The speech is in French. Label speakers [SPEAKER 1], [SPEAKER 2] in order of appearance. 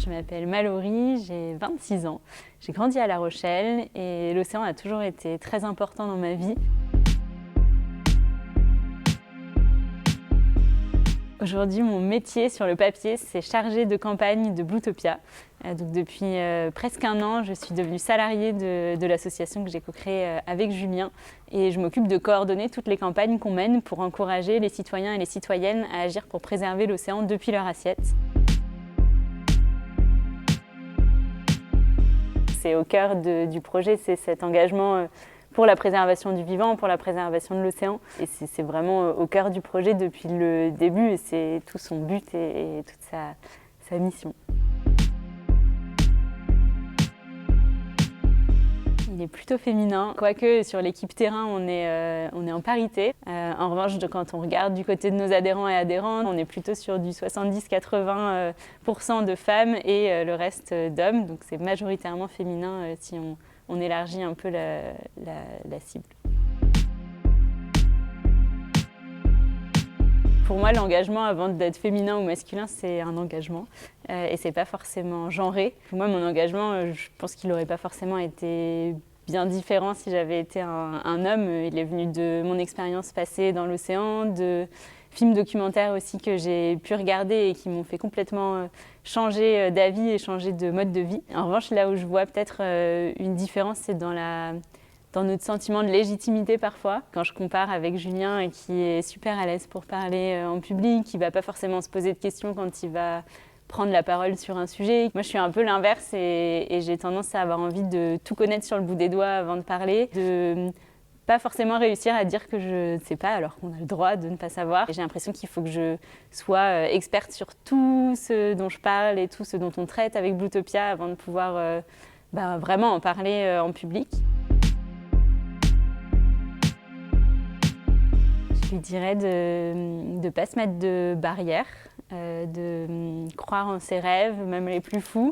[SPEAKER 1] je m'appelle Mallory, j'ai 26 ans. J'ai grandi à La Rochelle et l'océan a toujours été très important dans ma vie. Aujourd'hui, mon métier sur le papier, c'est chargée de campagne de Bluetopia. Donc depuis presque un an, je suis devenue salariée de l'association que j'ai co-créée avec Julien et je m'occupe de coordonner toutes les campagnes qu'on mène pour encourager les citoyens et les citoyennes à agir pour préserver l'océan depuis leur assiette. C'est au cœur du projet, c'est cet engagement pour la préservation du vivant, pour la préservation de l'océan. Et c'est vraiment au cœur du projet depuis le début et c'est tout son but et toute sa mission. Il est plutôt féminin, quoique sur l'équipe terrain, on est en parité. En revanche, quand on regarde du côté de nos adhérents et adhérentes, on est plutôt sur du 70-80% de femmes et le reste d'hommes. Donc c'est majoritairement féminin si on élargit un peu la cible. Pour moi, l'engagement, avant d'être féminin ou masculin, c'est un engagement et c'est pas forcément genré. Pour moi, mon engagement, je pense qu'il n'aurait pas forcément été bien différent si j'avais été un homme. Il est venu de mon expérience passée dans l'océan, de films documentaires aussi que j'ai pu regarder et qui m'ont fait complètement changer d'avis et changer de mode de vie. En revanche, là où je vois peut-être une différence, c'est dans notre sentiment de légitimité parfois. Quand je compare avec Julien qui est super à l'aise pour parler en public, qui ne va pas forcément se poser de questions quand il va prendre la parole sur un sujet. Moi, je suis un peu l'inverse et j'ai tendance à avoir envie de tout connaître sur le bout des doigts avant de parler, de pas forcément réussir à dire que je ne sais pas alors qu'on a le droit de ne pas savoir. J'ai l'impression qu'il faut que je sois experte sur tout ce dont je parle et tout ce dont on traite avec Bluetopia avant de pouvoir vraiment en parler en public. Je lui dirais de ne pas se mettre de barrières, de croire en ses rêves, même les plus fous.